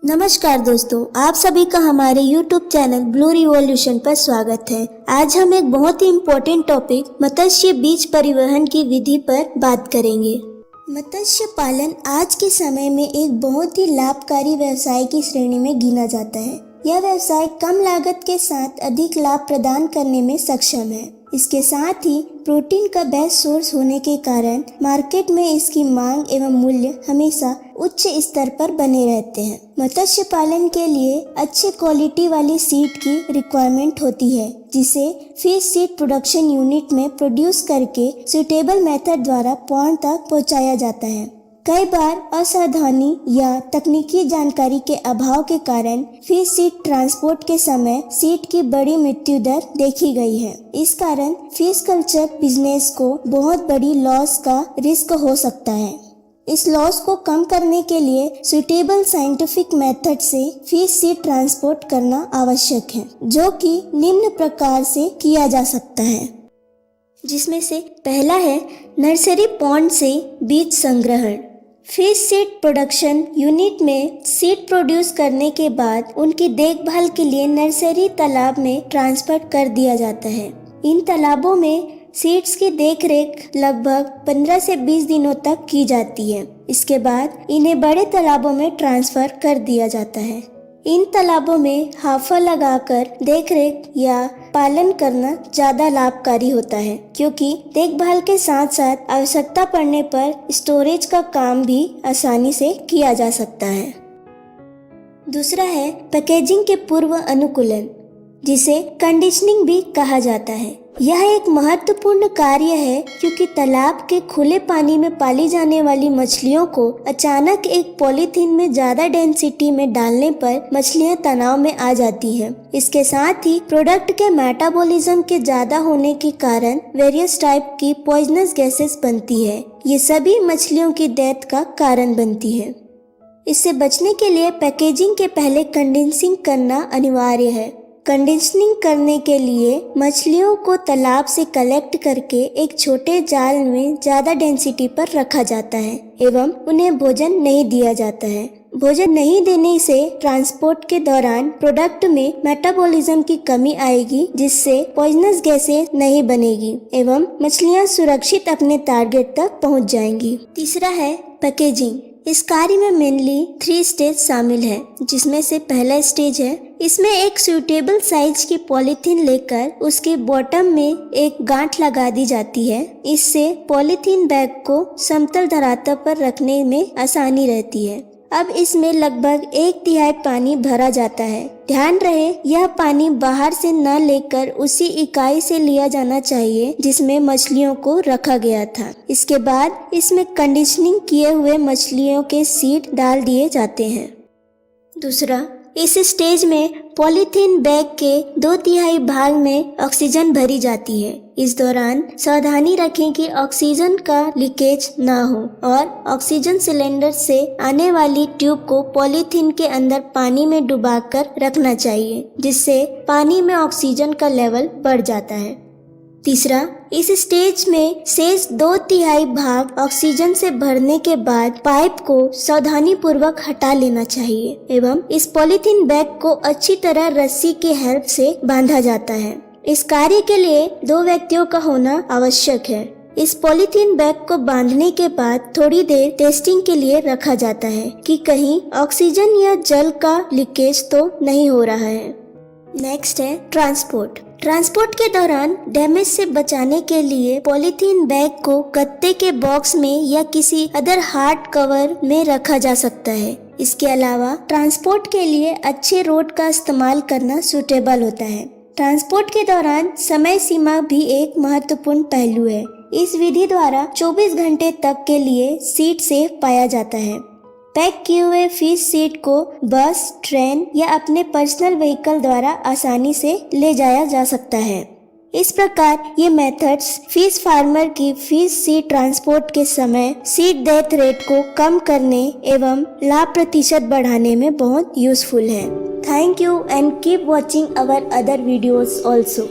नमस्कार दोस्तों, आप सभी का हमारे YouTube चैनल ब्लू रिवॉल्यूशन पर स्वागत है। आज हम एक बहुत ही इम्पोर्टेंट टॉपिक मत्स्य बीज परिवहन की विधि पर बात करेंगे। मत्स्य पालन आज के समय में एक बहुत ही लाभकारी व्यवसाय की श्रेणी में गिना जाता है। यह व्यवसाय कम लागत के साथ अधिक लाभ प्रदान करने में सक्षम है। इसके साथ ही प्रोटीन का बेस्ट सोर्स होने के कारण मार्केट में इसकी मांग एवं मूल्य हमेशा उच्च स्तर पर बने रहते हैं। मत्स्य पालन के लिए अच्छे क्वालिटी वाली सीड की रिक्वायरमेंट होती है, जिसे फिश सीड प्रोडक्शन यूनिट में प्रोड्यूस करके सुटेबल मेथड द्वारा पॉन्ड तक पहुंचाया जाता है। कई बार असावधानी या तकनीकी जानकारी के अभाव के कारण फिश सीड ट्रांसपोर्ट के समय सीड की बड़ी मृत्यु दर देखी गई है। इस कारण फिश कल्चर बिजनेस को बहुत बड़ी लॉस का रिस्क हो सकता है। इस लॉस को कम करने के लिए सुटेबल साइंटिफिक मेथड से फिश सीड ट्रांसपोर्ट करना आवश्यक है, जो कि निम्न प्रकार से किया जा सकता है, जिसमें से पहला है नर्सरी पॉन्ड से बीज संग्रहण। फिश सीड प्रोडक्शन यूनिट में सीड प्रोड्यूस करने के बाद उनकी देखभाल के लिए नर्सरी तालाब में ट्रांसफर कर दिया जाता है। इन तालाबों में सीड्स की देखरेख लगभग 15 से 20 दिनों तक की जाती है। इसके बाद इन्हें बड़े तालाबों में ट्रांसफर कर दिया जाता है। इन तालाबों में हाफा लगाकर देखरेख या पालन करना ज़्यादा लाभकारी होता है, क्योंकि देखभाल के साथ साथ आवश्यकता पड़ने पर स्टोरेज का काम भी आसानी से किया जा सकता है। दूसरा है पैकेजिंग के पूर्व अनुकूलन, जिसे कंडीशनिंग भी कहा जाता है। यह एक महत्वपूर्ण कार्य है, क्योंकि तालाब के खुले पानी में पाली जाने वाली मछलियों को अचानक एक पॉलीथीन में ज्यादा डेंसिटी में डालने पर मछलियां तनाव में आ जाती हैं। इसके साथ ही प्रोडक्ट के मेटाबॉलिज्म के ज्यादा होने के कारण वेरियस टाइप की पॉइजनस गैसेस बनती है। ये सभी मछलियों की डेथ का कारण बनती है। इससे बचने के लिए पैकेजिंग के पहले कंडेंसिंग करना अनिवार्य है। कंडीशनिंग करने के लिए मछलियों को तालाब से कलेक्ट करके एक छोटे जाल में ज्यादा डेंसिटी पर रखा जाता है एवं उन्हें भोजन नहीं दिया जाता है। भोजन नहीं देने से ट्रांसपोर्ट के दौरान प्रोडक्ट में मेटाबॉलिज्म की कमी आएगी, जिससे पॉइजनस गैसें नहीं बनेगी एवं मछलियां सुरक्षित अपने टारगेट तक पहुंच जाएंगी। तीसरा है पैकेजिंग। इस कार्य में मेनली 3 स्टेज शामिल है, जिसमें से पहला स्टेज है, इसमें एक सूटेबल साइज की पॉलीथीन लेकर उसके बॉटम में एक गांठ लगा दी जाती है। इससे पॉलीथीन बैग को समतल धरातल पर रखने में आसानी रहती है। अब इसमें लगभग 1/3 पानी भरा जाता है। ध्यान रहे, यह पानी बाहर से न लेकर उसी इकाई से लिया जाना चाहिए जिसमें मछलियों को रखा गया था। इसके बाद इसमें कंडीशनिंग किए हुए मछलियों के सीड डाल दिए जाते हैं। दूसरा, इस स्टेज में पॉलीथीन बैग के 2/3 भाग में ऑक्सीजन भरी जाती है। इस दौरान सावधानी रखें कि ऑक्सीजन का लीकेज ना हो और ऑक्सीजन सिलेंडर से आने वाली ट्यूब को पॉलीथीन के अंदर पानी में डुबाकर रखना चाहिए, जिससे पानी में ऑक्सीजन का लेवल बढ़ जाता है। तीसरा, इस स्टेज में शेष 2/3 भाग ऑक्सीजन से भरने के बाद पाइप को सावधानी पूर्वक हटा लेना चाहिए एवं इस पॉलीथीन बैग को अच्छी तरह रस्सी के हेल्प से बांधा जाता है। इस कार्य के लिए 2 व्यक्तियों का होना आवश्यक है। इस पॉलीथीन बैग को बांधने के बाद थोड़ी देर टेस्टिंग के लिए रखा जाता है कि कहीं ऑक्सीजन या जल का लीकेज तो नहीं हो रहा है। नेक्स्ट है ट्रांसपोर्ट। ट्रांसपोर्ट के दौरान डैमेज से बचाने के लिए पॉलीथीन बैग को गत्ते के बॉक्स में या किसी अदर हार्ड कवर में रखा जा सकता है। इसके अलावा ट्रांसपोर्ट के लिए अच्छे रोड का इस्तेमाल करना सूटेबल होता है। ट्रांसपोर्ट के दौरान समय सीमा भी एक महत्वपूर्ण पहलू है। इस विधि द्वारा 24 घंटे तक के लिए सीड सेफ पाया जाता है। पैक किए हुए फिश सीड को बस, ट्रेन या अपने पर्सनल व्हीकल द्वारा आसानी से ले जाया जा सकता है। इस प्रकार ये मेथड्स फिश फार्मर की फिश सीड ट्रांसपोर्ट के समय सीड डेथ रेट को कम करने एवं लाभ प्रतिशत बढ़ाने में बहुत यूजफुल है। Thank you and keep watching our other videos also.